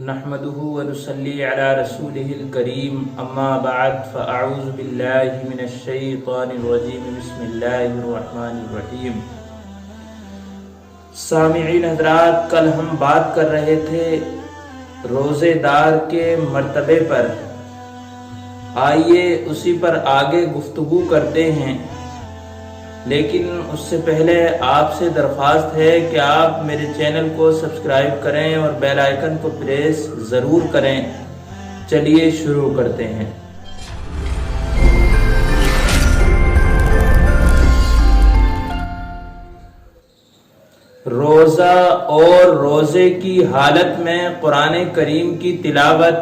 نحمده ونصلي على رسوله الكريم اما بعد فاعوذ بالله من الشیطان الرجیم بسم اللہ الرحمن الرحیم۔ سامعین حضرات، کل ہم بات کر رہے تھے روزے دار کے مرتبے پر، آئیے اسی پر آگے گفتگو کرتے ہیں، لیکن اس سے پہلے آپ سے درخواست ہے کہ آپ میرے چینل کو سبسکرائب کریں اور بیل آئیکن کو پریس ضرور کریں۔ چلیے شروع کرتے ہیں۔ روزہ اور روزے کی حالت میں قرآن کریم کی تلاوت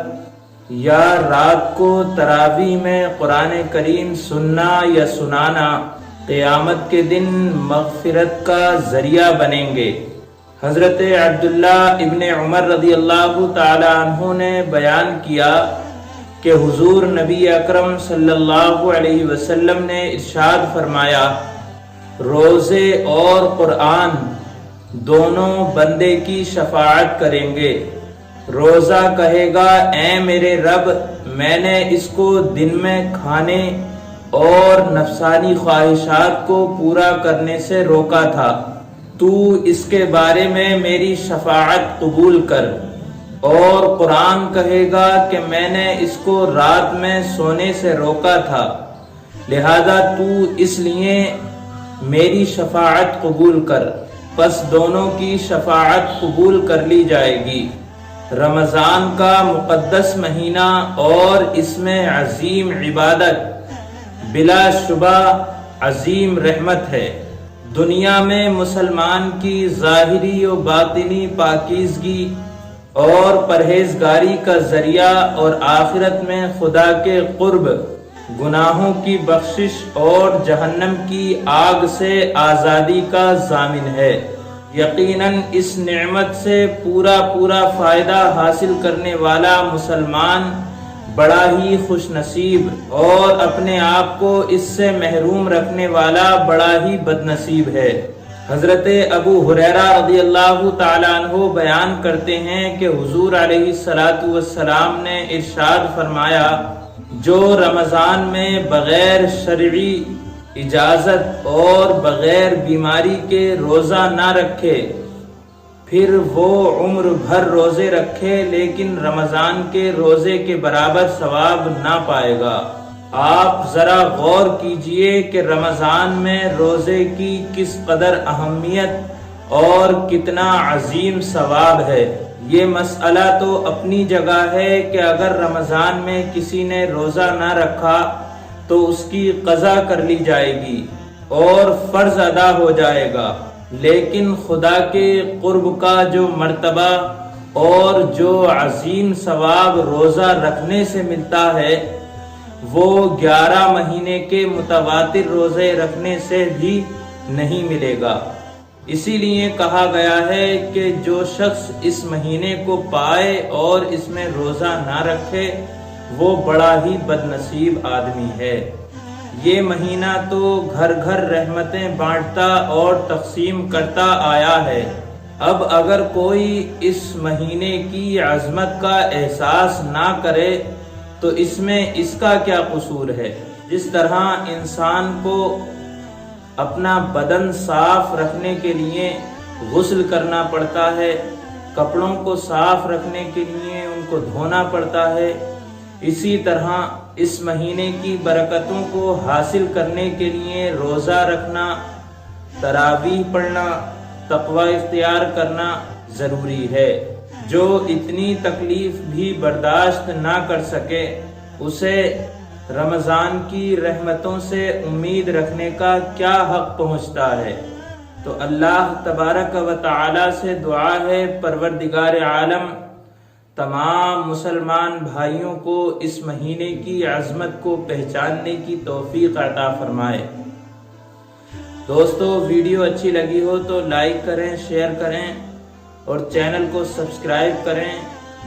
یا رات کو تراویح میں قرآن کریم سننا یا سنانا قیامت کے دن مغفرت کا ذریعہ بنیں گے۔ حضرت عبداللہ ابن عمر رضی اللہ تعالی عنہ نے بیان کیا کہ حضور نبی اکرم صلی اللہ علیہ وسلم نے ارشاد فرمایا، روزے اور قرآن دونوں بندے کی شفاعت کریں گے۔ روزہ کہے گا، اے میرے رب، میں نے اس کو دن میں کھانے اور نفسانی خواہشات کو پورا کرنے سے روکا تھا، تو اس کے بارے میں میری شفاعت قبول کر۔ اور قرآن کہے گا کہ میں نے اس کو رات میں سونے سے روکا تھا، لہذا تو اس لیے میری شفاعت قبول کر۔ پس دونوں کی شفاعت قبول کر لی جائے گی۔ رمضان کا مقدس مہینہ اور اس میں عظیم عبادت بلا شبہ عظیم رحمت ہے۔ دنیا میں مسلمان کی ظاہری و باطنی پاکیزگی اور پرہیزگاری کا ذریعہ، اور آخرت میں خدا کے قرب، گناہوں کی بخشش اور جہنم کی آگ سے آزادی کا ضامن ہے۔ یقیناً اس نعمت سے پورا فائدہ حاصل کرنے والا مسلمان بڑا ہی خوش نصیب، اور اپنے آپ کو اس سے محروم رکھنے والا بڑا ہی بد نصیب ہے۔ حضرت ابو ہریرہ رضی اللہ تعالی عنہ بیان کرتے ہیں کہ حضور علیہ السلام نے ارشاد فرمایا، جو رمضان میں بغیر شرعی اجازت اور بغیر بیماری کے روزہ نہ رکھے، پھر وہ عمر بھر روزے رکھے لیکن رمضان کے روزے کے برابر ثواب نہ پائے گا۔ آپ ذرا غور کیجئے کہ رمضان میں روزے کی کس قدر اہمیت اور کتنا عظیم ثواب ہے۔ یہ مسئلہ تو اپنی جگہ ہے کہ اگر رمضان میں کسی نے روزہ نہ رکھا تو اس کی قضا کر لی جائے گی اور فرض ادا ہو جائے گا، لیکن خدا کے قرب کا جو مرتبہ اور جو عظیم ثواب روزہ رکھنے سے ملتا ہے، وہ 11 مہینے کے متواتر روزے رکھنے سے بھی نہیں ملے گا۔ اسی لیے کہا گیا ہے کہ جو شخص اس مہینے کو پائے اور اس میں روزہ نہ رکھے، وہ بڑا ہی بد نصیب آدمی ہے۔ یہ مہینہ تو گھر گھر رحمتیں بانٹتا اور تقسیم کرتا آیا ہے۔ اب اگر کوئی اس مہینے کی عظمت کا احساس نہ کرے تو اس میں اس کا کیا قصور ہے؟ جس طرح انسان کو اپنا بدن صاف رکھنے کے لیے غسل کرنا پڑتا ہے، کپڑوں کو صاف رکھنے کے لیے ان کو دھونا پڑتا ہے، اسی طرح اس مہینے کی برکتوں کو حاصل کرنے کے لیے روزہ رکھنا، تراویح پڑھنا، تقوی اختیار کرنا ضروری ہے۔ جو اتنی تکلیف بھی برداشت نہ کر سکے، اسے رمضان کی رحمتوں سے امید رکھنے کا کیا حق پہنچتا ہے؟ تو اللہ تبارک و تعالی سے دعا ہے، پروردگار عالم تمام مسلمان بھائیوں کو اس مہینے کی عظمت کو پہچاننے کی توفیق عطا فرمائے۔ دوستو، ویڈیو اچھی لگی ہو تو لائک کریں، شیئر کریں اور چینل کو سبسکرائب کریں،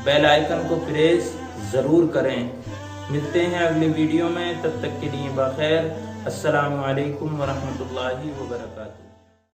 بیل آئیکن کو پریس ضرور کریں۔ ملتے ہیں اگلی ویڈیو میں، تب تک کے لیے بخیر۔ السلام علیکم ورحمۃ اللہ وبرکاتہ۔